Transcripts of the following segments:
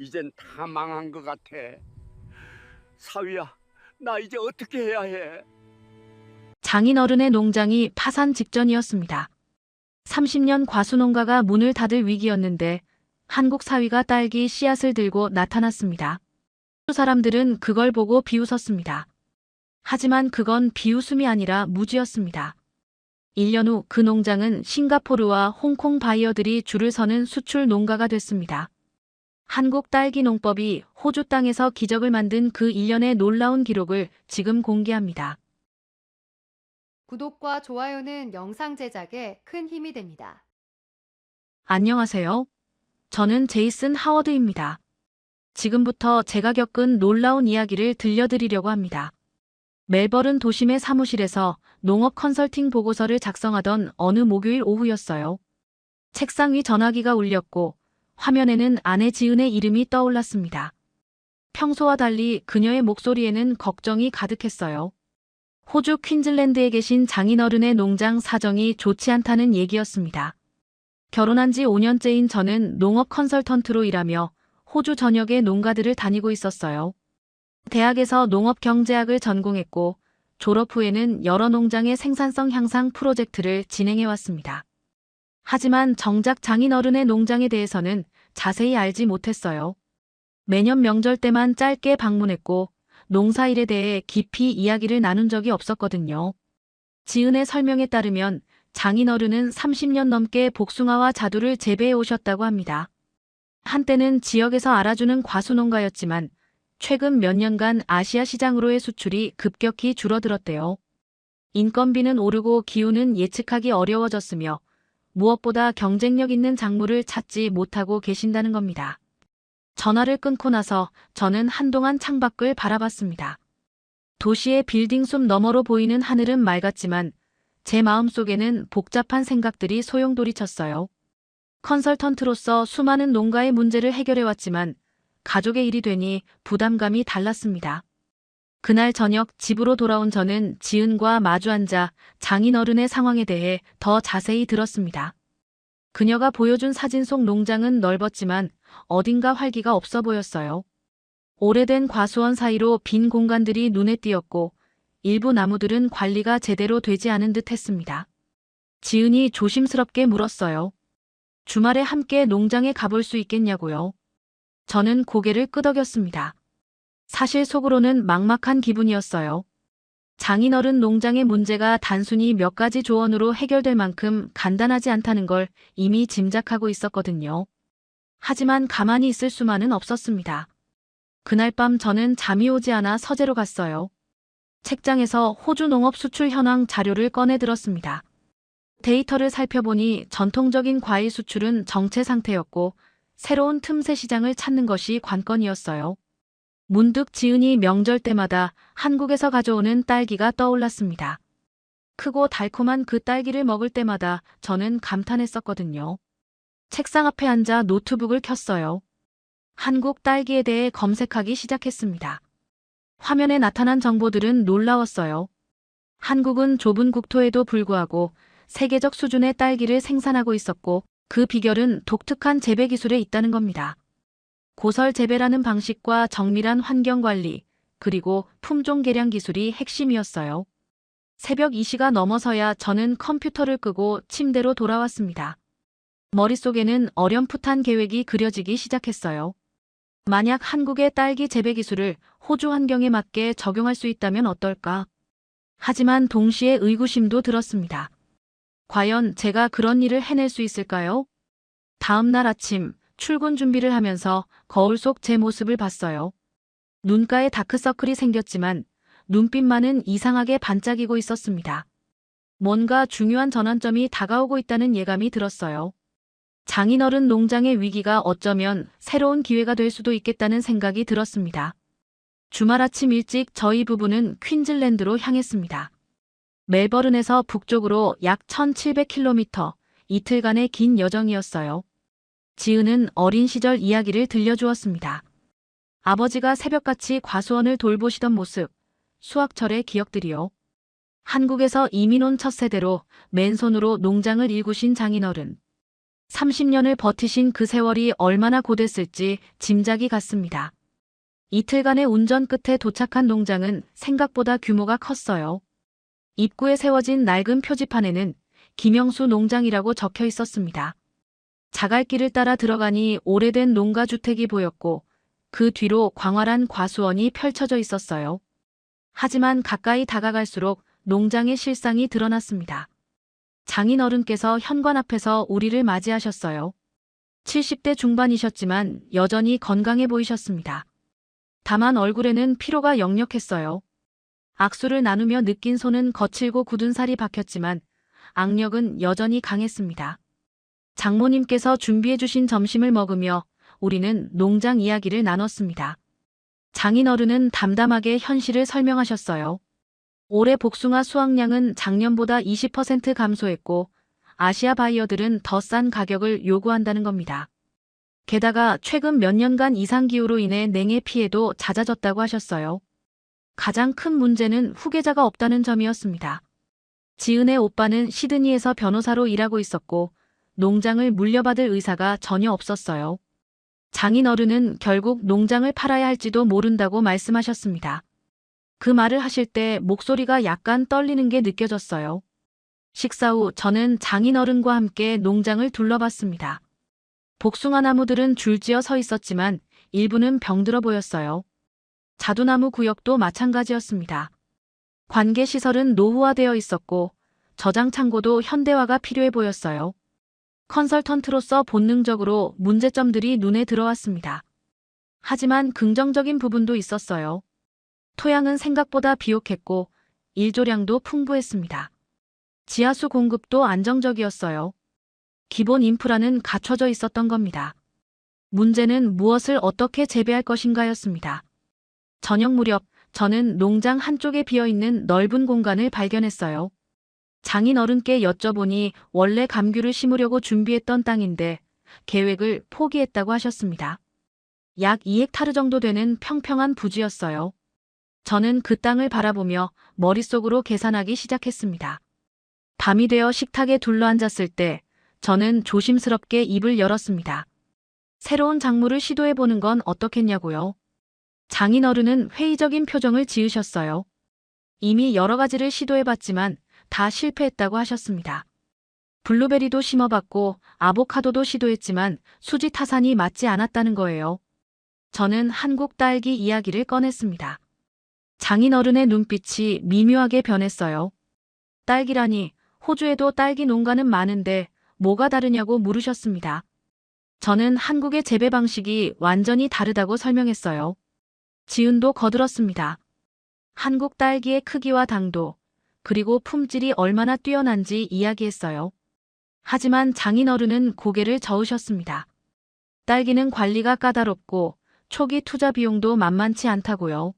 이젠 다 망한 것 같아. 사위야, 나 이제 어떻게 해야 해? 장인어른의 농장이 파산 직전이었습니다. 30년 과수농가가 문을 닫을 위기였는데 한국 사위가 딸기 씨앗을 들고 나타났습니다. 사람들은 그걸 보고 비웃었습니다. 하지만 그건 비웃음이 아니라 무지였습니다. 1년 후 그 농장은 싱가포르와 홍콩 바이어들이 줄을 서는 수출 농가가 됐습니다. 한국 딸기 농법이 호주 땅에서 기적을 만든 그 1년의 놀라운 기록을 지금 공개합니다. 구독과 좋아요는 영상 제작에 큰 힘이 됩니다. 안녕하세요. 저는 제이슨 하워드입니다. 지금부터 제가 겪은 놀라운 이야기를 들려드리려고 합니다. 멜버른 도심의 사무실에서 농업 컨설팅 보고서를 작성하던 어느 목요일 오후였어요. 책상 위 전화기가 울렸고 화면에는 아내 지은의 이름이 떠올랐습니다. 평소와 달리 그녀의 목소리에는 걱정이 가득했어요. 호주 퀸즐랜드에 계신 장인어른의 농장 사정이 좋지 않다는 얘기였습니다. 결혼한 지 5년째인 저는 농업 컨설턴트로 일하며 호주 전역의 농가들을 다니고 있었어요. 대학에서 농업경제학을 전공했고 졸업 후에는 여러 농장의 생산성 향상 프로젝트를 진행해왔습니다. 하지만 정작 장인어른의 농장에 대해서는 자세히 알지 못했어요. 매년 명절 때만 짧게 방문했고 농사일에 대해 깊이 이야기를 나눈 적이 없었거든요. 지은의 설명에 따르면 장인어른은 30년 넘게 복숭아와 자두를 재배해 오셨다고 합니다. 한때는 지역에서 알아주는 과수농가였지만 최근 몇 년간 아시아 시장으로의 수출이 급격히 줄어들었대요. 인건비는 오르고 기후는 예측하기 어려워졌으며 무엇보다 경쟁력 있는 작물을 찾지 못하고 계신다는 겁니다. 전화를 끊고 나서 저는 한동안 창밖을 바라봤습니다. 도시의 빌딩 숲 너머로 보이는 하늘은 맑았지만 제 마음속에는 복잡한 생각들이 소용돌이쳤어요. 컨설턴트로서 수많은 농가의 문제를 해결해왔지만 가족의 일이 되니 부담감이 달랐습니다. 그날 저녁 집으로 돌아온 저는 지은과 마주 앉아 장인어른의 상황에 대해 더 자세히 들었습니다. 그녀가 보여준 사진 속 농장은 넓었지만 어딘가 활기가 없어 보였어요. 오래된 과수원 사이로 빈 공간들이 눈에 띄었고 일부 나무들은 관리가 제대로 되지 않은 듯 했습니다. 지은이 조심스럽게 물었어요. 주말에 함께 농장에 가볼 수 있겠냐고요. 저는 고개를 끄덕였습니다. 사실 속으로는 막막한 기분이었어요. 장인어른 농장의 문제가 단순히 몇 가지 조언으로 해결될 만큼 간단하지 않다는 걸 이미 짐작하고 있었거든요. 하지만 가만히 있을 수만은 없었습니다. 그날 밤 저는 잠이 오지 않아 서재로 갔어요. 책장에서 호주 농업 수출 현황 자료를 꺼내 들었습니다. 데이터를 살펴보니 전통적인 과일 수출은 정체 상태였고 새로운 틈새 시장을 찾는 것이 관건이었어요. 문득 지은이 명절 때마다 한국에서 가져오는 딸기가 떠올랐습니다. 크고 달콤한 그 딸기를 먹을 때마다 저는 감탄했었거든요. 책상 앞에 앉아 노트북을 켰어요. 한국 딸기에 대해 검색하기 시작했습니다. 화면에 나타난 정보들은 놀라웠어요. 한국은 좁은 국토에도 불구하고 세계적 수준의 딸기를 생산하고 있었고 그 비결은 독특한 재배 기술에 있다는 겁니다. 고설 재배라는 방식과 정밀한 환경 관리, 그리고 품종 개량 기술이 핵심이었어요. 새벽 2시가 넘어서야 저는 컴퓨터를 끄고 침대로 돌아왔습니다. 머릿속에는 어렴풋한 계획이 그려지기 시작했어요. 만약 한국의 딸기 재배 기술을 호주 환경에 맞게 적용할 수 있다면 어떨까? 하지만 동시에 의구심도 들었습니다. 과연 제가 그런 일을 해낼 수 있을까요? 다음 날 아침 출근 준비를 하면서 거울 속 제 모습을 봤어요. 눈가에 다크서클이 생겼지만 눈빛만은 이상하게 반짝이고 있었습니다. 뭔가 중요한 전환점이 다가오고 있다는 예감이 들었어요. 장인어른 농장의 위기가 어쩌면 새로운 기회가 될 수도 있겠다는 생각이 들었습니다. 주말 아침 일찍 저희 부부는 퀸즐랜드로 향했습니다. 멜버른에서 북쪽으로 약 1700km, 이틀간의 긴 여정이었어요. 지은은 어린 시절 이야기를 들려주었습니다. 아버지가 새벽같이 과수원을 돌보시던 모습, 수학철의 기억들이요. 한국에서 이민 온 첫 세대로 맨손으로 농장을 일구신 장인어른. 30년을 버티신 그 세월이 얼마나 고됐을지 짐작이 갔습니다. 이틀간의 운전 끝에 도착한 농장은 생각보다 규모가 컸어요. 입구에 세워진 낡은 표지판에는 김영수 농장이라고 적혀 있었습니다. 자갈길을 따라 들어가니 오래된 농가주택이 보였고 그 뒤로 광활한 과수원이 펼쳐져 있었어요. 하지만 가까이 다가갈수록 농장의 실상이 드러났습니다. 장인어른께서 현관 앞에서 우리를 맞이하셨어요. 70대 중반이셨지만 여전히 건강해 보이셨습니다. 다만 얼굴에는 피로가 역력했어요. 악수를 나누며 느낀 손은 거칠고 굳은 살이 박혔지만 악력은 여전히 강했습니다. 장모님께서 준비해 주신 점심을 먹으며 우리는 농장 이야기를 나눴습니다. 장인어른은 담담하게 현실을 설명하셨어요. 올해 복숭아 수확량은 작년보다 20% 감소했고 아시아 바이어들은 더 싼 가격을 요구한다는 겁니다. 게다가 최근 몇 년간 이상기후로 인해 냉해 피해도 잦아졌다고 하셨어요. 가장 큰 문제는 후계자가 없다는 점이었습니다. 지은의 오빠는 시드니에서 변호사로 일하고 있었고 농장을 물려받을 의사가 전혀 없었어요. 장인어른은 결국 농장을 팔아야 할지도 모른다고 말씀하셨습니다. 그 말을 하실 때 목소리가 약간 떨리는 게 느껴졌어요. 식사 후 저는 장인어른과 함께 농장을 둘러봤습니다. 복숭아 나무들은 줄지어 서 있었지만 일부는 병들어 보였어요. 자두나무 구역도 마찬가지였습니다. 관계시설은 노후화되어 있었고 저장 창고도 현대화가 필요해 보였어요. 컨설턴트로서 본능적으로 문제점들이 눈에 들어왔습니다. 하지만 긍정적인 부분도 있었어요. 토양은 생각보다 비옥했고 일조량도 풍부했습니다. 지하수 공급도 안정적이었어요. 기본 인프라는 갖춰져 있었던 겁니다. 문제는 무엇을 어떻게 재배할 것인가였습니다. 저녁 무렵 저는 농장 한쪽에 비어있는 넓은 공간을 발견했어요. 장인어른께 여쭤보니 원래 감귤을 심으려고 준비했던 땅인데 계획을 포기했다고 하셨습니다. 약 2헥타르 정도 되는 평평한 부지였어요. 저는 그 땅을 바라보며 머릿속으로 계산하기 시작했습니다. 밤이 되어 식탁에 둘러앉았을 때 저는 조심스럽게 입을 열었습니다. 새로운 작물을 시도해보는 건 어떻겠냐고요. 장인어른은 회의적인 표정을 지으셨어요. 이미 여러 가지를 시도해봤지만 다 실패했다고 하셨습니다. 블루베리도 심어봤고 아보카도도 시도했지만 수지 타산이 맞지 않았다는 거예요. 저는 한국 딸기 이야기를 꺼냈습니다. 장인어른의 눈빛이 미묘하게 변했어요. 딸기라니, 호주에도 딸기 농가는 많은데 뭐가 다르냐고 물으셨습니다. 저는 한국의 재배 방식이 완전히 다르다고 설명했어요. 지은도 거들었습니다. 한국 딸기의 크기와 당도, 그리고 품질이 얼마나 뛰어난지 이야기했어요. 하지만 장인어른은 고개를 저으셨습니다. 딸기는 관리가 까다롭고 초기 투자 비용도 만만치 않다고요.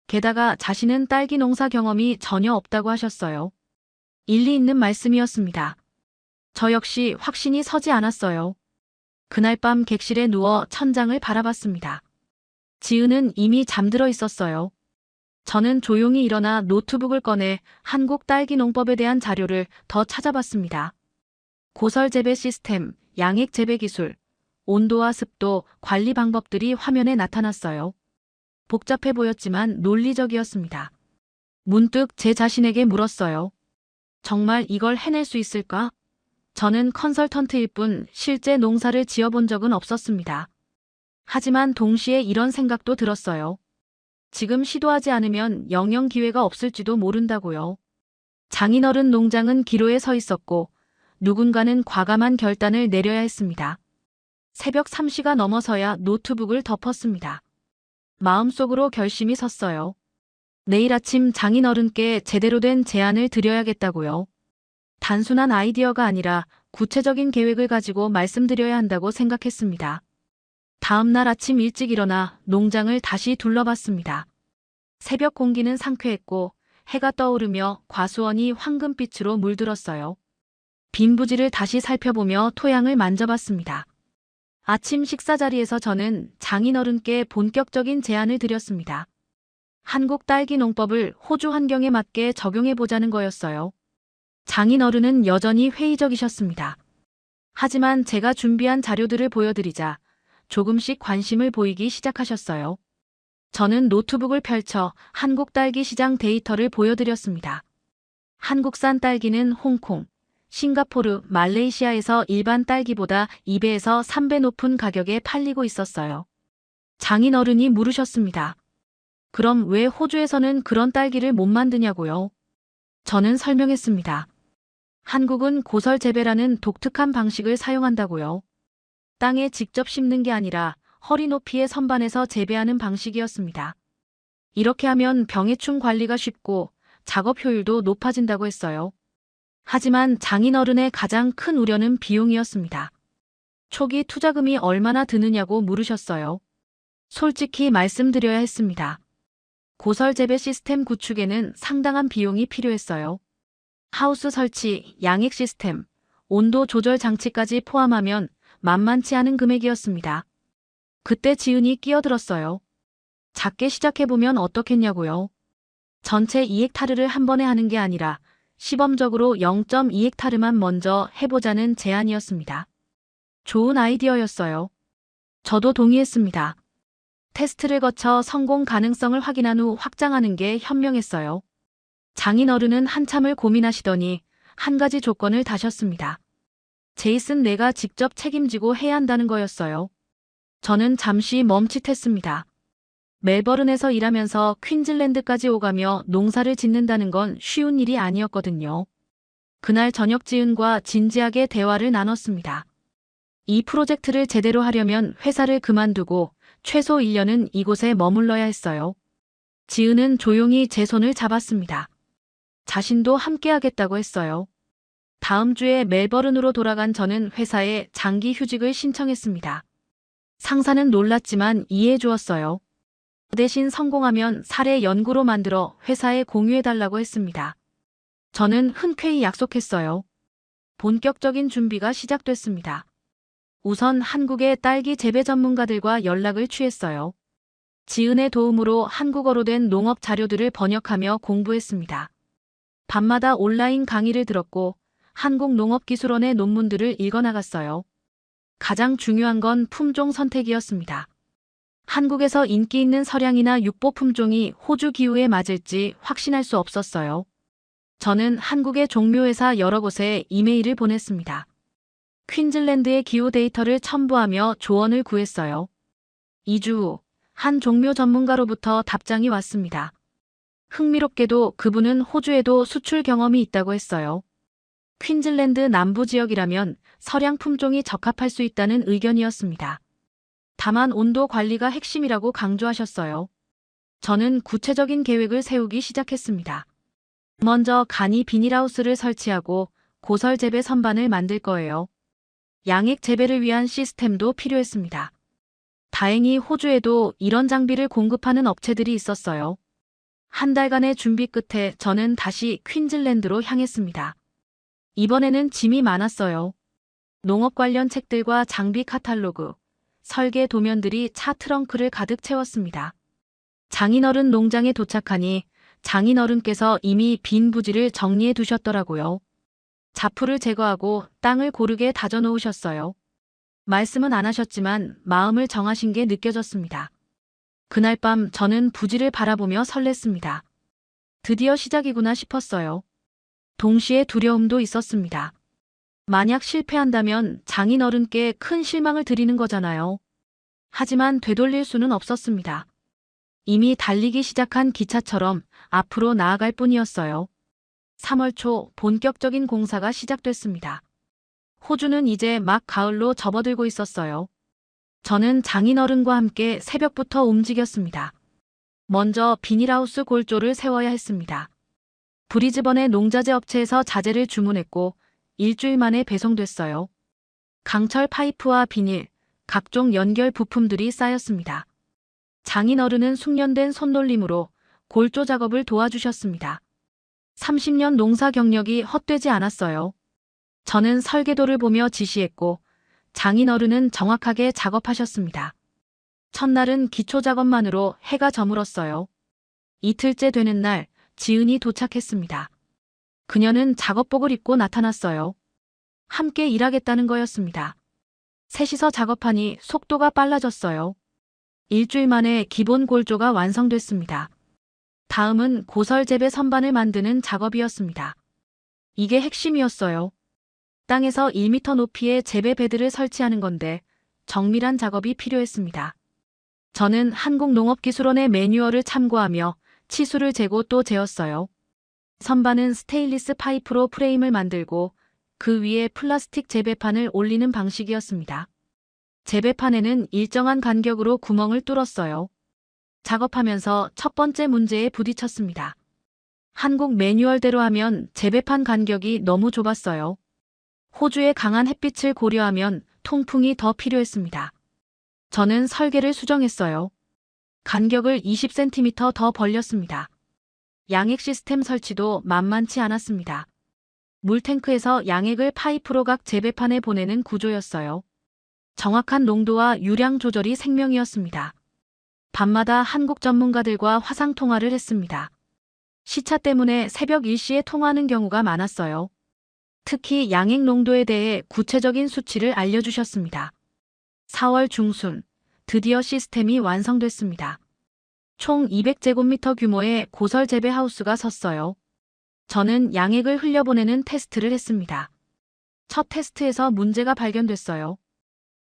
게다가 자신은 딸기 농사 경험이 전혀 없다고 하셨어요. 일리 있는 말씀이었습니다. 저 역시 확신이 서지 않았어요. 그날 밤 객실에 누워 천장을 바라봤습니다. 지은은 이미 잠들어 있었어요. 저는 조용히 일어나 노트북을 꺼내 한국 딸기 농법에 대한 자료를 더 찾아봤습니다. 고설 재배 시스템, 양액 재배 기술, 온도와 습도, 관리 방법들이 화면에 나타났어요. 복잡해 보였지만 논리적이었습니다. 문득 제 자신에게 물었어요. 정말 이걸 해낼 수 있을까? 저는 컨설턴트일 뿐 실제 농사를 지어본 적은 없었습니다. 하지만 동시에 이런 생각도 들었어요. 지금 시도하지 않으면 영영 기회가 없을지도 모른다고요. 장인어른 농장은 기로에 서 있었고 누군가는 과감한 결단을 내려야 했습니다. 새벽 3시가 넘어서야 노트북을 덮었습니다. 마음속으로 결심이 섰어요. 내일 아침 장인어른께 제대로 된 제안을 드려야겠다고요. 단순한 아이디어가 아니라 구체적인 계획을 가지고 말씀드려야 한다고 생각했습니다. 다음 날 아침 일찍 일어나 농장을 다시 둘러봤습니다. 새벽 공기는 상쾌했고 해가 떠오르며 과수원이 황금빛으로 물들었어요. 빈 부지를 다시 살펴보며 토양을 만져봤습니다. 아침 식사 자리에서 저는 장인어른께 본격적인 제안을 드렸습니다. 한국 딸기 농법을 호주 환경에 맞게 적용해 보자는 거였어요. 장인어른은 여전히 회의적이셨습니다. 하지만 제가 준비한 자료들을 보여드리자 조금씩 관심을 보이기 시작하셨어요. 저는 노트북을 펼쳐 한국 딸기 시장 데이터를 보여드렸습니다. 한국산 딸기는 홍콩, 싱가포르, 말레이시아에서 일반 딸기보다 2배에서 3배 높은 가격에 팔리고 있었어요. 장인어른이 물으셨습니다. 그럼 왜 호주에서는 그런 딸기를 못 만드냐고요? 저는 설명했습니다. 한국은 고설 재배라는 독특한 방식을 사용한다고요. 땅에 직접 심는 게 아니라 허리 높이의 선반에서 재배하는 방식이었습니다. 이렇게 하면 병해충 관리가 쉽고 작업 효율도 높아진다고 했어요. 하지만 장인어른의 가장 큰 우려는 비용이었습니다. 초기 투자금이 얼마나 드느냐고 물으셨어요. 솔직히 말씀드려야 했습니다. 고설 재배 시스템 구축에는 상당한 비용이 필요했어요. 하우스 설치, 양액 시스템, 온도 조절 장치까지 포함하면 만만치 않은 금액이었습니다. 그때 지은이 끼어들었어요. 작게 시작해보면 어떻겠냐고요. 전체 2헥타르를 한 번에 하는 게 아니라 시범적으로 0.2헥타르만 먼저 해보자는 제안이었습니다. 좋은 아이디어였어요. 저도 동의했습니다. 테스트를 거쳐 성공 가능성을 확인한 후 확장하는 게 현명했어요. 장인어른은 한참을 고민하시더니 한 가지 조건을 다셨습니다. 제이슨 내가 직접 책임지고 해야 한다는 거였어요. 저는 잠시 멈칫했습니다. 멜버른에서 일하면서 퀸즐랜드까지 오가며 농사를 짓는다는 건 쉬운 일이 아니었거든요. 그날 저녁 지은과 진지하게 대화를 나눴습니다. 이 프로젝트를 제대로 하려면 회사를 그만두고 최소 1년은 이곳에 머물러야 했어요. 지은은 조용히 제 손을 잡았습니다. 자신도 함께하겠다고 했어요. 다음 주에 멜버른으로 돌아간 저는 회사에 장기 휴직을 신청했습니다. 상사는 놀랐지만 이해해 주었어요. 대신 성공하면 사례 연구로 만들어 회사에 공유해달라고 했습니다. 저는 흔쾌히 약속했어요. 본격적인 준비가 시작됐습니다. 우선 한국의 딸기 재배 전문가들과 연락을 취했어요. 지은의 도움으로 한국어로 된 농업 자료들을 번역하며 공부했습니다. 밤마다 온라인 강의를 들었고 한국농업기술원의 논문들을 읽어나갔어요. 가장 중요한 건 품종 선택이었습니다. 한국에서 인기 있는 서량이나 육보 품종이 호주 기후에 맞을지 확신할 수 없었어요. 저는 한국의 종묘회사 여러 곳에 이메일을 보냈습니다. 퀸즐랜드의 기후 데이터를 첨부하며 조언을 구했어요. 2주 후, 한 종묘 전문가로부터 답장이 왔습니다. 흥미롭게도 그분은 호주에도 수출 경험이 있다고 했어요. 퀸즐랜드 남부 지역이라면 서량 품종이 적합할 수 있다는 의견이었습니다. 다만 온도 관리가 핵심이라고 강조하셨어요. 저는 구체적인 계획을 세우기 시작했습니다. 먼저 간이 비닐하우스를 설치하고 고설 재배 선반을 만들 거예요. 양액 재배를 위한 시스템도 필요했습니다. 다행히 호주에도 이런 장비를 공급하는 업체들이 있었어요. 한 달간의 준비 끝에 저는 다시 퀸즐랜드로 향했습니다. 이번에는 짐이 많았어요. 농업 관련 책들과 장비 카탈로그, 설계 도면들이 차 트렁크를 가득 채웠습니다. 장인어른 농장에 도착하니 장인어른께서 이미 빈 부지를 정리해 두셨더라고요. 자풀을 제거하고 땅을 고르게 다져 놓으셨어요. 말씀은 안 하셨지만 마음을 정하신 게 느껴졌습니다. 그날 밤 저는 부지를 바라보며 설렜습니다. 드디어 시작이구나 싶었어요. 동시에 두려움도 있었습니다. 만약 실패한다면 장인어른께 큰 실망을 드리는 거잖아요. 하지만 되돌릴 수는 없었습니다. 이미 달리기 시작한 기차처럼 앞으로 나아갈 뿐이었어요. 3월 초 본격적인 공사가 시작됐습니다. 호주는 이제 막 가을로 접어들고 있었어요. 저는 장인어른과 함께 새벽부터 움직였습니다. 먼저 비닐하우스 골조를 세워야 했습니다. 브리즈번의 농자재 업체에서 자재를 주문했고 일주일 만에 배송됐어요. 강철 파이프와 비닐, 각종 연결 부품들이 쌓였습니다. 장인어른은 숙련된 손놀림으로 골조 작업을 도와주셨습니다. 30년 농사 경력이 헛되지 않았어요. 저는 설계도를 보며 지시했고 장인어른은 정확하게 작업하셨습니다. 첫날은 기초 작업만으로 해가 저물었어요. 이틀째 되는 날 지은이 도착했습니다. 그녀는 작업복을 입고 나타났어요. 함께 일하겠다는 거였습니다. 셋이서 작업하니 속도가 빨라졌어요. 일주일 만에 기본 골조가 완성됐습니다. 다음은 고설 재배 선반을 만드는 작업이었습니다. 이게 핵심이었어요. 땅에서 1m 높이의 재배 베드를 설치하는 건데 정밀한 작업이 필요했습니다. 저는 한국농업기술원의 매뉴얼을 참고하며 치수를 재고 또 재었어요. 선반은 스테인리스 파이프로 프레임을 만들고 그 위에 플라스틱 재배판을 올리는 방식이었습니다. 재배판에는 일정한 간격으로 구멍을 뚫었어요. 작업하면서 첫 번째 문제에 부딪혔습니다. 한국 매뉴얼대로 하면 재배판 간격이 너무 좁았어요. 호주의 강한 햇빛을 고려하면 통풍이 더 필요했습니다. 저는 설계를 수정했어요. 간격을 20cm 더 벌렸습니다. 양액 시스템 설치도 만만치 않았습니다. 물탱크에서 양액을 파이프로 각 재배판에 보내는 구조였어요. 정확한 농도와 유량 조절이 생명이었습니다. 밤마다 한국 전문가들과 화상 통화를 했습니다. 시차 때문에 새벽 1시에 통화하는 경우가 많았어요. 특히 양액 농도에 대해 구체적인 수치를 알려주셨습니다. 4월 중순, 드디어 시스템이 완성됐습니다. 총 200제곱미터 규모의 고설 재배 하우스가 섰어요. 저는 양액을 흘려보내는 테스트를 했습니다. 첫 테스트에서 문제가 발견됐어요.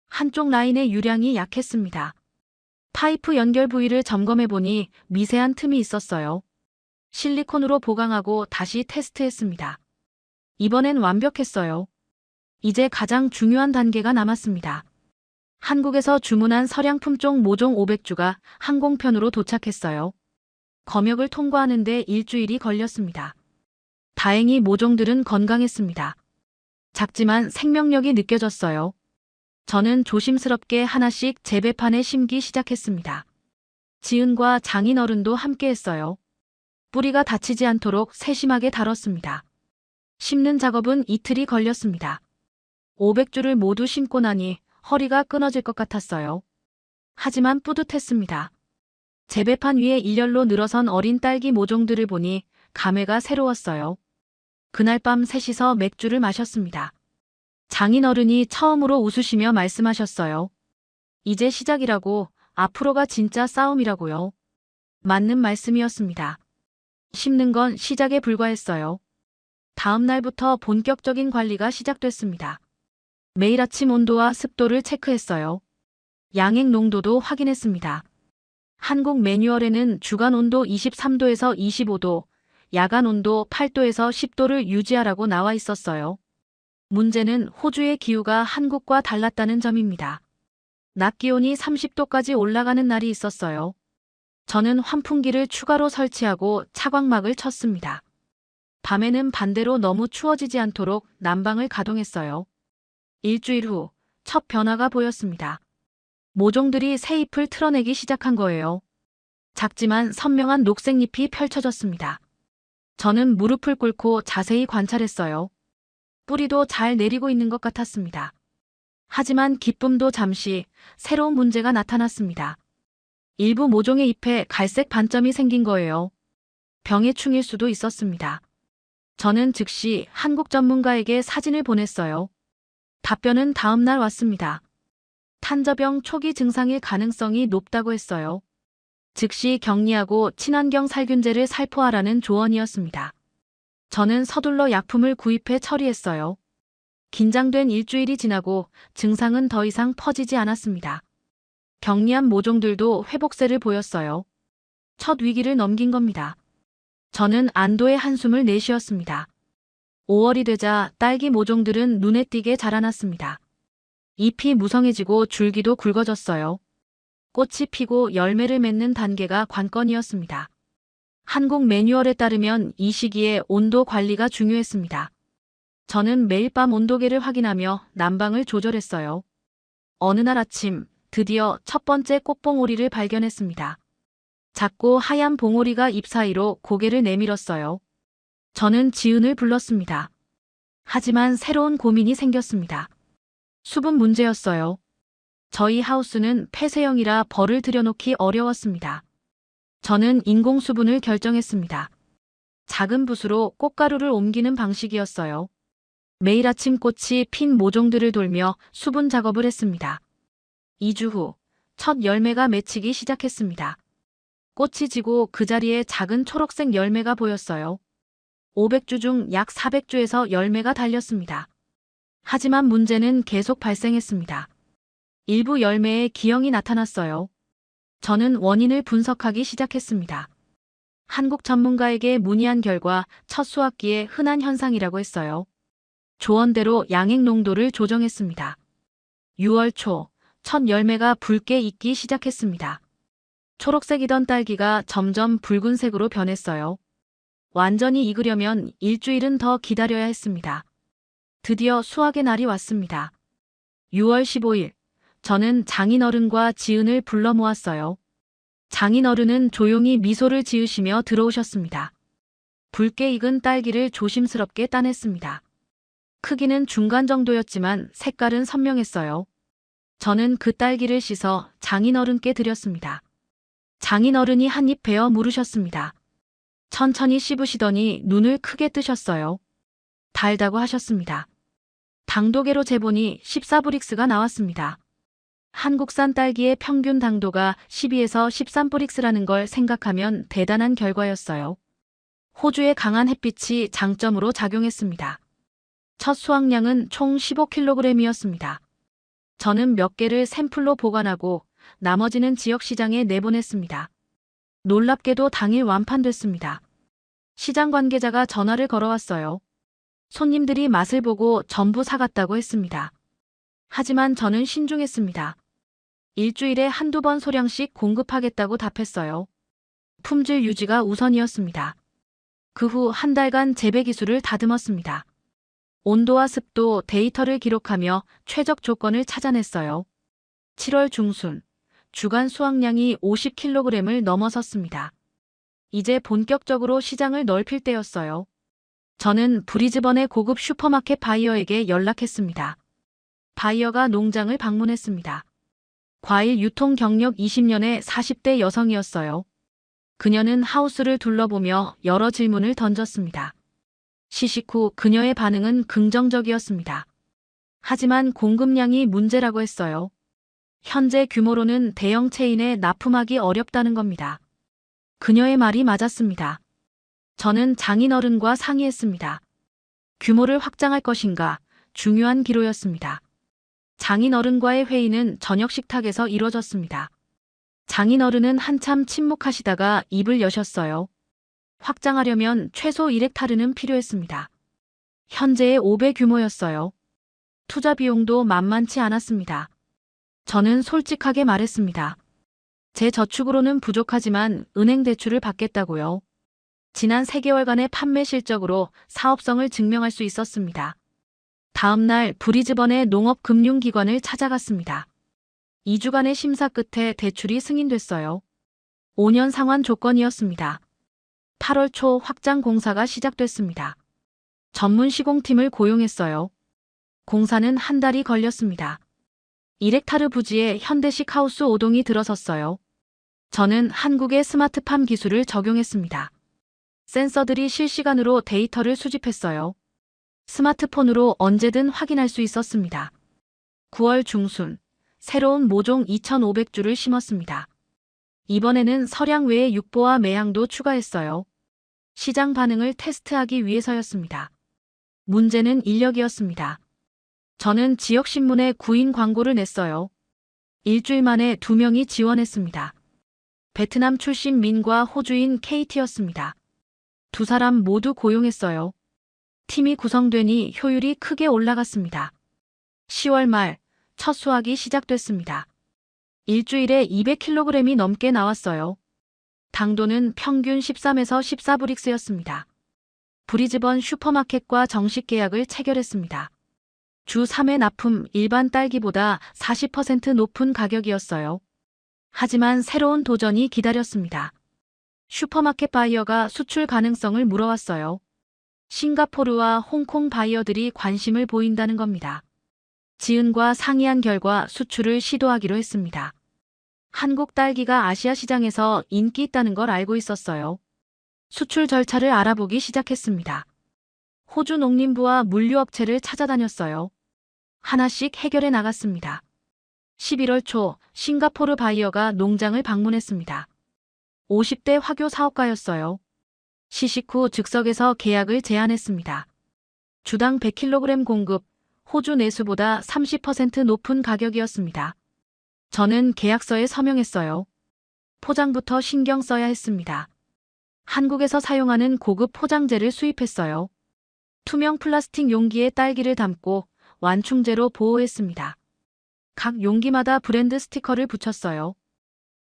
한쪽 라인의 유량이 약했습니다. 파이프 연결 부위를 점검해보니 미세한 틈이 있었어요. 실리콘으로 보강하고 다시 테스트했습니다. 이번엔 완벽했어요. 이제 가장 중요한 단계가 남았습니다. 한국에서 주문한 서량품종 모종 500주가 항공편으로 도착했어요. 검역을 통과하는 데 일주일이 걸렸습니다. 다행히 모종들은 건강했습니다. 작지만 생명력이 느껴졌어요. 저는 조심스럽게 하나씩 재배판에 심기 시작했습니다. 지은과 장인어른도 함께했어요. 뿌리가 다치지 않도록 세심하게 다뤘습니다. 심는 작업은 이틀이 걸렸습니다. 500주를 모두 심고 나니 허리가 끊어질 것 같았어요. 하지만 뿌듯했습니다. 재배판 위에 일렬로 늘어선 어린 딸기 모종들을 보니 감회가 새로웠어요. 그날 밤 셋이서 맥주를 마셨습니다. 장인어른이 처음으로 웃으시며 말씀하셨어요. 이제 시작이라고, 앞으로가 진짜 싸움이라고요. 맞는 말씀이었습니다. 심는 건 시작에 불과했어요. 다음 날부터 본격적인 관리가 시작됐습니다. 매일 아침 온도와 습도를 체크했어요. 양액 농도도 확인했습니다. 한국 매뉴얼에는 주간 온도 23도에서 25도, 야간 온도 8도에서 10도를 유지하라고 나와 있었어요. 문제는 호주의 기후가 한국과 달랐다는 점입니다. 낮 기온이 30도까지 올라가는 날이 있었어요. 저는 환풍기를 추가로 설치하고 차광막을 쳤습니다. 밤에는 반대로 너무 추워지지 않도록 난방을 가동했어요. 일주일 후 첫 변화가 보였습니다. 모종들이 새 잎을 틀어내기 시작한 거예요. 작지만 선명한 녹색잎이 펼쳐졌습니다. 저는 무릎을 꿇고 자세히 관찰했어요. 뿌리도 잘 내리고 있는 것 같았습니다. 하지만 기쁨도 잠시 새로운 문제가 나타났습니다. 일부 모종의 잎에 갈색 반점이 생긴 거예요. 병의 충일 수도 있었습니다. 저는 즉시 한국 전문가에게 사진을 보냈어요. 답변은 다음 날 왔습니다. 탄저병 초기 증상일 가능성이 높다고 했어요. 즉시 격리하고 친환경 살균제를 살포하라는 조언이었습니다. 저는 서둘러 약품을 구입해 처리했어요. 긴장된 일주일이 지나고 증상은 더 이상 퍼지지 않았습니다. 격리한 모종들도 회복세를 보였어요. 첫 위기를 넘긴 겁니다. 저는 안도의 한숨을 내쉬었습니다. 5월이 되자 딸기 모종들은 눈에 띄게 자라났습니다. 잎이 무성해지고 줄기도 굵어졌어요. 꽃이 피고 열매를 맺는 단계가 관건이었습니다. 한국 매뉴얼에 따르면 이 시기에 온도 관리가 중요했습니다. 저는 매일 밤 온도계를 확인하며 난방을 조절했어요. 어느 날 아침 드디어 첫 번째 꽃봉오리를 발견했습니다. 작고 하얀 봉오리가 잎 사이로 고개를 내밀었어요. 저는 지은을 불렀습니다. 하지만 새로운 고민이 생겼습니다. 수분 문제였어요. 저희 하우스는 폐쇄형이라 벌을 들여놓기 어려웠습니다. 저는 인공 수분을 결정했습니다. 작은 붓으로 꽃가루를 옮기는 방식이었어요. 매일 아침 꽃이 핀 모종들을 돌며 수분 작업을 했습니다. 2주 후 첫 열매가 맺히기 시작했습니다. 꽃이 지고 그 자리에 작은 초록색 열매가 보였어요. 500주 중 약 400주에서 열매가 달렸습니다. 하지만 문제는 계속 발생했습니다. 일부 열매에 기형이 나타났어요. 저는 원인을 분석하기 시작했습니다. 한국 전문가에게 문의한 결과 첫 수확기에 흔한 현상이라고 했어요. 조언대로 양액 농도를 조정했습니다. 6월 초, 첫 열매가 붉게 익기 시작했습니다. 초록색이던 딸기가 점점 붉은색으로 변했어요. 완전히 익으려면 일주일은 더 기다려야 했습니다. 드디어 수확의 날이 왔습니다. 6월 15일, 저는 장인어른과 지은을 불러 모았어요. 장인어른은 조용히 미소를 지으시며 들어오셨습니다. 붉게 익은 딸기를 조심스럽게 따냈습니다. 크기는 중간 정도였지만 색깔은 선명했어요. 저는 그 딸기를 씻어 장인어른께 드렸습니다. 장인어른이 한 입 베어 물으셨습니다. 천천히 씹으시더니 눈을 크게 뜨셨어요. 달다고 하셨습니다. 당도계로 재보니 14브릭스가 나왔습니다. 한국산 딸기의 평균 당도가 12에서 13브릭스라는 걸 생각하면 대단한 결과였어요. 호주의 강한 햇빛이 장점으로 작용했습니다. 첫 수확량은 총 15kg이었습니다. 저는 몇 개를 샘플로 보관하고 나머지는 지역 시장에 내보냈습니다. 놀랍게도 당일 완판됐습니다. 시장 관계자가 전화를 걸어왔어요. 손님들이 맛을 보고 전부 사갔다고 했습니다. 하지만 저는 신중했습니다. 일주일에 한두 번 소량씩 공급하겠다고 답했어요. 품질 유지가 우선이었습니다. 그 후 한 달간 재배 기술을 다듬었습니다. 온도와 습도 데이터를 기록하며 최적 조건을 찾아냈어요. 7월 중순, 주간 수확량이 50kg을 넘어섰습니다. 이제 본격적으로 시장을 넓힐 때였어요. 저는 브리즈번의 고급 슈퍼마켓 바이어에게 연락했습니다. 바이어가 농장을 방문했습니다. 과일 유통 경력 20년의 40대 여성이었어요. 그녀는 하우스를 둘러보며 여러 질문을 던졌습니다. 시식 후 그녀의 반응은 긍정적이었습니다. 하지만 공급량이 문제라고 했어요. 현재 규모로는 대형 체인에 납품하기 어렵다는 겁니다. 그녀의 말이 맞았습니다. 저는 장인어른과 상의했습니다. 규모를 확장할 것인가 중요한 기로였습니다. 장인어른과의 회의는 저녁 식탁에서 이루어졌습니다. 장인어른은 한참 침묵하시다가 입을 여셨어요. 확장하려면 최소 1헥타르는 필요했습니다. 현재의 5배 규모였어요. 투자 비용도 만만치 않았습니다. 저는 솔직하게 말했습니다. 제 저축으로는 부족하지만 은행 대출을 받겠다고요. 지난 3개월간의 판매 실적으로 사업성을 증명할 수 있었습니다. 다음 날 브리즈번의 농업금융기관을 찾아갔습니다. 2주간의 심사 끝에 대출이 승인됐어요. 5년 상환 조건이었습니다. 8월 초 확장 공사가 시작됐습니다. 전문 시공팀을 고용했어요. 공사는 한 달이 걸렸습니다. 1헥타르 부지에 현대식 하우스 5동이 들어섰어요. 저는 한국의 스마트팜 기술을 적용했습니다. 센서들이 실시간으로 데이터를 수집했어요. 스마트폰으로 언제든 확인할 수 있었습니다. 9월 중순, 새로운 모종 2,500주를 심었습니다. 이번에는 서량 외에 육보와 매향도 추가했어요. 시장 반응을 테스트하기 위해서였습니다. 문제는 인력이었습니다. 저는 지역신문에 구인 광고를 냈어요. 일주일 만에 2명이 지원했습니다. 베트남 출신 민과 호주인 KT였습니다. 두 사람 모두 고용했어요. 팀이 구성되니 효율이 크게 올라갔습니다. 10월 말 첫 수확이 시작됐습니다. 일주일에 200kg이 넘게 나왔어요. 당도는 평균 13에서 14브릭스였습니다. 브리즈번 슈퍼마켓과 정식 계약을 체결했습니다. 주 3회 납품 일반 딸기보다 40% 높은 가격이었어요. 하지만 새로운 도전이 기다렸습니다. 슈퍼마켓 바이어가 수출 가능성을 물어왔어요. 싱가포르와 홍콩 바이어들이 관심을 보인다는 겁니다. 지은과 상의한 결과 수출을 시도하기로 했습니다. 한국 딸기가 아시아 시장에서 인기 있다는 걸 알고 있었어요. 수출 절차를 알아보기 시작했습니다. 호주 농림부와 물류업체를 찾아다녔어요. 하나씩 해결해 나갔습니다. 11월 초 싱가포르 바이어가 농장을 방문했습니다. 50대 화교 사업가였어요. 시식 후 즉석에서 계약을 제안했습니다. 주당 100kg 공급, 호주 내수보다 30% 높은 가격이었습니다. 저는 계약서에 서명했어요. 포장부터 신경 써야 했습니다. 한국에서 사용하는 고급 포장재를 수입했어요. 투명 플라스틱 용기에 딸기를 담고 완충제로 보호했습니다. 각 용기마다 브랜드 스티커를 붙였어요.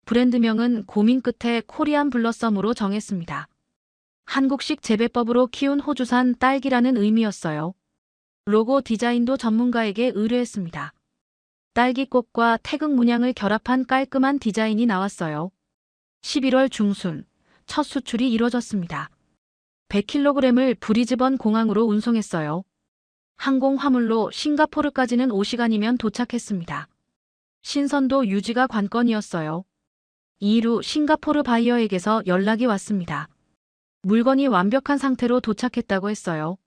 브랜드명은 고민 끝에 코리안 블러썸으로 정했습니다. 한국식 재배법으로 키운 호주산 딸기라는 의미였어요. 로고 디자인도 전문가에게 의뢰했습니다. 딸기꽃과 태극 문양을 결합한 깔끔한 디자인이 나왔어요. 11월 중순, 첫 수출이 이뤄졌습니다. 100kg을 브리즈번 공항으로 운송했어요. 항공 화물로 싱가포르까지는 5시간이면 도착했습니다. 신선도 유지가 관건이었어요. 2일 후 싱가포르 바이어에게서 연락이 왔습니다. 물건이 완벽한 상태로 도착했다고 했어요.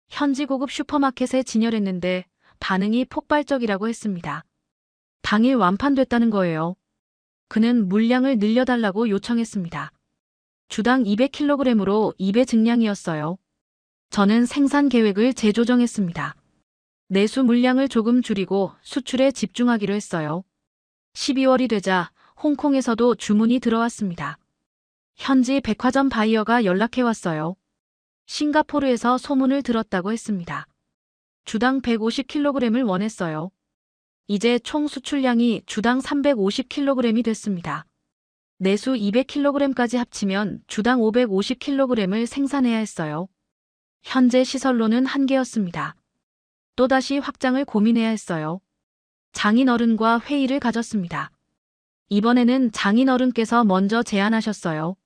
현지 고급 슈퍼마켓에 진열했는데 반응이 폭발적이라고 했습니다. 당일 완판됐다는 거예요. 그는 물량을 늘려달라고 요청했습니다. 주당 200kg으로 2배 증량이었어요. 저는 생산 계획을 재조정했습니다. 내수 물량을 조금 줄이고 수출에 집중하기로 했어요. 12월이 되자 홍콩에서도 주문이 들어왔습니다. 현지 백화점 바이어가 연락해왔어요. 싱가포르에서 소문을 들었다고 했습니다. 주당 150kg을 원했어요. 이제 총 수출량이 주당 350kg이 됐습니다. 내수 200kg까지 합치면 주당 550kg을 생산해야 했어요. 현재 시설로는 한계였습니다. 또다시 확장을 고민해야 했어요. 장인어른과 회의를 가졌습니다. 이번에는 장인어른께서 먼저 제안하셨어요.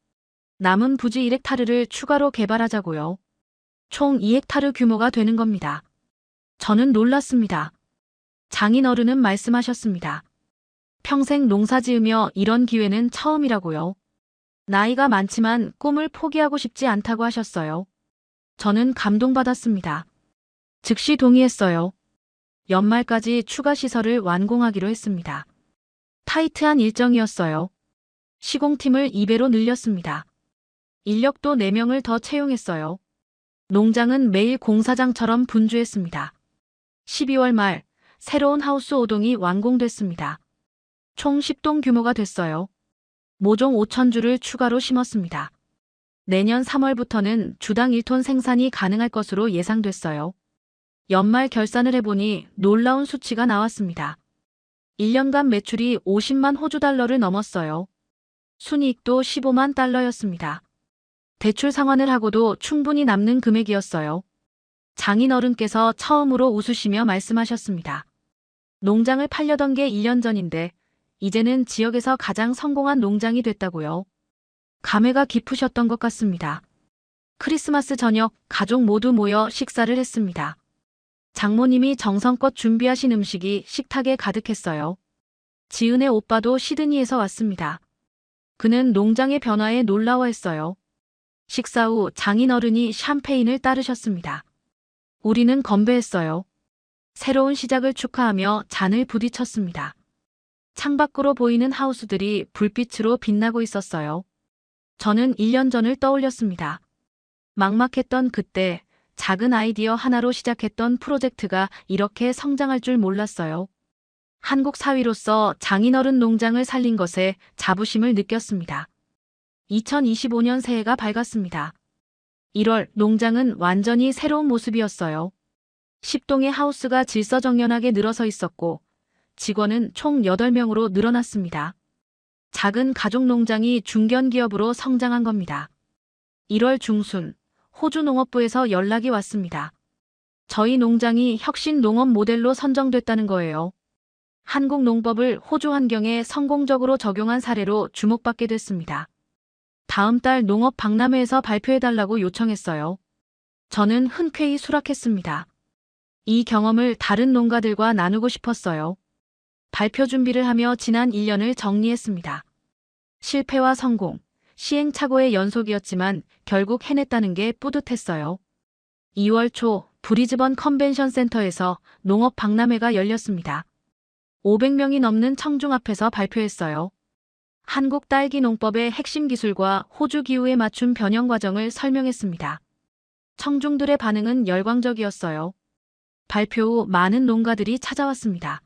남은 부지 1헥타르를 추가로 개발하자고요. 총 2헥타르 규모가 되는 겁니다. 저는 놀랐습니다. 장인어른은 말씀하셨습니다. 평생 농사 지으며 이런 기회는 처음이라고요. 나이가 많지만 꿈을 포기하고 싶지 않다고 하셨어요. 저는 감동받았습니다. 즉시 동의했어요. 연말까지 추가 시설을 완공하기로 했습니다. 타이트한 일정이었어요. 시공팀을 2배로 늘렸습니다. 인력도 4명을 더 채용했어요. 농장은 매일 공사장처럼 분주했습니다. 12월 말 새로운 하우스 5동이 완공됐습니다. 총 10동 규모가 됐어요. 모종 5,000주를 추가로 심었습니다. 내년 3월부터는 주당 1톤 생산이 가능할 것으로 예상됐어요. 연말 결산을 해보니 놀라운 수치가 나왔습니다. 1년간 매출이 50만 호주 달러를 넘었어요. 순이익도 15만 달러였습니다. 대출 상환을 하고도 충분히 남는 금액이었어요. 장인어른께서 처음으로 웃으시며 말씀하셨습니다. 농장을 팔려던 게 1년 전인데 이제는 지역에서 가장 성공한 농장이 됐다고요. 감회가 깊으셨던 것 같습니다. 크리스마스 저녁 가족 모두 모여 식사를 했습니다. 장모님이 정성껏 준비하신 음식이 식탁에 가득했어요. 지은의 오빠도 시드니에서 왔습니다. 그는 농장의 변화에 놀라워했어요. 식사 후 장인어른이 샴페인을 따르셨습니다. 우리는 건배했어요. 새로운 시작을 축하하며 잔을 부딪혔습니다. 창밖으로 보이는 하우스들이 불빛으로 빛나고 있었어요. 저는 1년 전을 떠올렸습니다. 막막했던 그때 작은 아이디어 하나로 시작했던 프로젝트가 이렇게 성장할 줄 몰랐어요. 한국 사위로서 장인어른 농장을 살린 것에 자부심을 느꼈습니다. 2025년 새해가 밝았습니다. 1월 농장은 완전히 새로운 모습이었어요. 10동의 하우스가 질서정연하게 늘어서 있었고 직원은 총 8명으로 늘어났습니다. 작은 가족 농장이 중견기업으로 성장한 겁니다. 1월 중순 호주 농업부에서 연락이 왔습니다. 저희 농장이 혁신 농업 모델로 선정됐다는 거예요. 한국 농법을 호주 환경에 성공적으로 적용한 사례로 주목받게 됐습니다. 다음 달 농업 박람회에서 발표해달라고 요청했어요. 저는 흔쾌히 수락했습니다. 이 경험을 다른 농가들과 나누고 싶었어요. 발표 준비를 하며 지난 1년을 정리했습니다. 실패와 성공, 시행착오의 연속이었지만 결국 해냈다는 게 뿌듯했어요. 2월 초 브리즈번 컨벤션 센터에서 농업 박람회가 열렸습니다. 500명이 넘는 청중 앞에서 발표했어요. 한국 딸기 농법의 핵심 기술과 호주 기후에 맞춘 변형 과정을 설명했습니다. 청중들의 반응은 열광적이었어요. 발표 후 많은 농가들이 찾아왔습니다.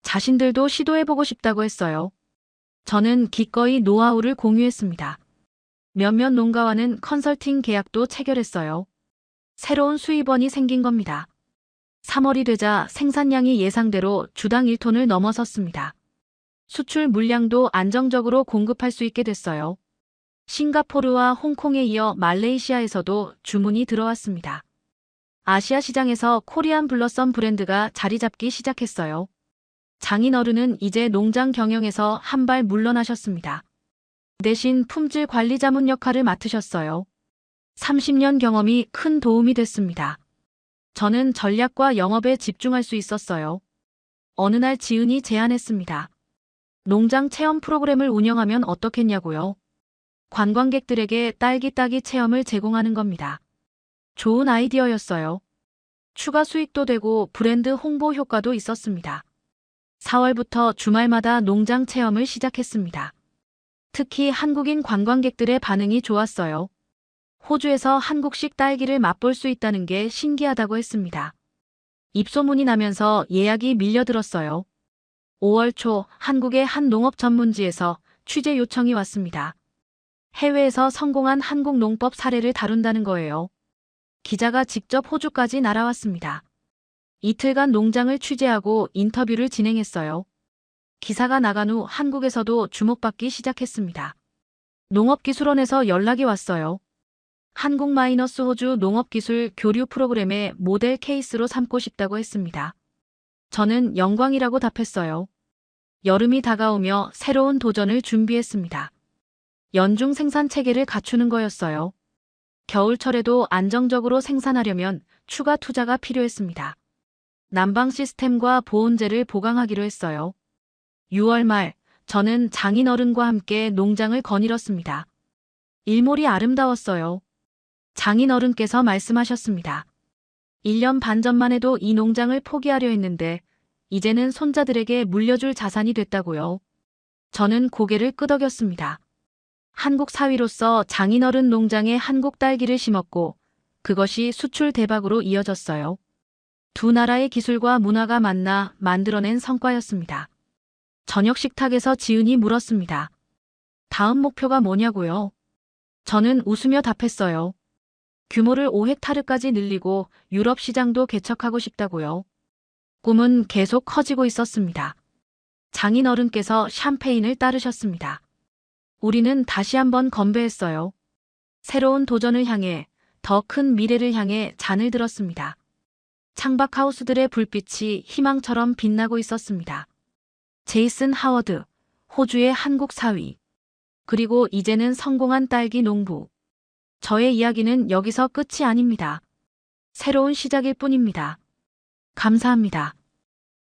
자신들도 시도해보고 싶다고 했어요. 저는 기꺼이 노하우를 공유했습니다. 몇몇 농가와는 컨설팅 계약도 체결했어요. 새로운 수입원이 생긴 겁니다. 3월이 되자 생산량이 예상대로 주당 1톤을 넘어섰습니다. 수출 물량도 안정적으로 공급할 수 있게 됐어요. 싱가포르와 홍콩에 이어 말레이시아에서도 주문이 들어왔습니다. 아시아 시장에서 코리안 블러썸 브랜드가 자리 잡기 시작했어요. 장인어른은 이제 농장 경영에서 한 발 물러나셨습니다. 대신 품질 관리 자문 역할을 맡으셨어요. 30년 경험이 큰 도움이 됐습니다. 저는 전략과 영업에 집중할 수 있었어요. 어느 날 지은이 제안했습니다. 농장 체험 프로그램을 운영하면 어떻겠냐고요. 관광객들에게 딸기 따기 체험을 제공하는 겁니다. 좋은 아이디어였어요. 추가 수익도 되고 브랜드 홍보 효과도 있었습니다. 4월부터 주말마다 농장 체험을 시작했습니다. 특히 한국인 관광객들의 반응이 좋았어요. 호주에서 한국식 딸기를 맛볼 수 있다는 게 신기하다고 했습니다. 입소문이 나면서 예약이 밀려들었어요. 5월 초 한국의 한 농업 전문지에서 취재 요청이 왔습니다. 해외에서 성공한 한국 농법 사례를 다룬다는 거예요. 기자가 직접 호주까지 날아왔습니다. 이틀간 농장을 취재하고 인터뷰를 진행했어요. 기사가 나간 후 한국에서도 주목받기 시작했습니다. 농업기술원에서 연락이 왔어요. 한국-호주 농업기술 교류 프로그램의 모델 케이스로 삼고 싶다고 했습니다. 저는 영광이라고 답했어요. 여름이 다가오며 새로운 도전을 준비했습니다. 연중 생산 체계를 갖추는 거였어요. 겨울철에도 안정적으로 생산하려면 추가 투자가 필요했습니다. 난방 시스템과 보온재를 보강하기로 했어요. 6월 말 저는 장인어른과 함께 농장을 거닐었습니다. 일몰이 아름다웠어요. 장인어른께서 말씀하셨습니다. 1년 반 전만 해도 이 농장을 포기하려 했는데 이제는 손자들에게 물려줄 자산이 됐다고요. 저는 고개를 끄덕였습니다. 한국 사위로서 장인어른 농장에 한국 딸기를 심었고 그것이 수출 대박으로 이어졌어요. 두 나라의 기술과 문화가 만나 만들어낸 성과였습니다. 저녁 식탁에서 지은이 물었습니다. 다음 목표가 뭐냐고요? 저는 웃으며 답했어요. 규모를 5헥타르까지 늘리고 유럽 시장도 개척하고 싶다고요. 꿈은 계속 커지고 있었습니다. 장인어른께서 샴페인을 따르셨습니다. 우리는 다시 한번 건배했어요. 새로운 도전을 향해, 더 큰 미래를 향해 잔을 들었습니다. 창밖하우스들의 불빛이 희망처럼 빛나고 있었습니다. 제이슨 하워드, 호주의 한국 사위. 그리고 이제는 성공한 딸기 농부. 저의 이야기는 여기서 끝이 아닙니다. 새로운 시작일 뿐입니다. 감사합니다.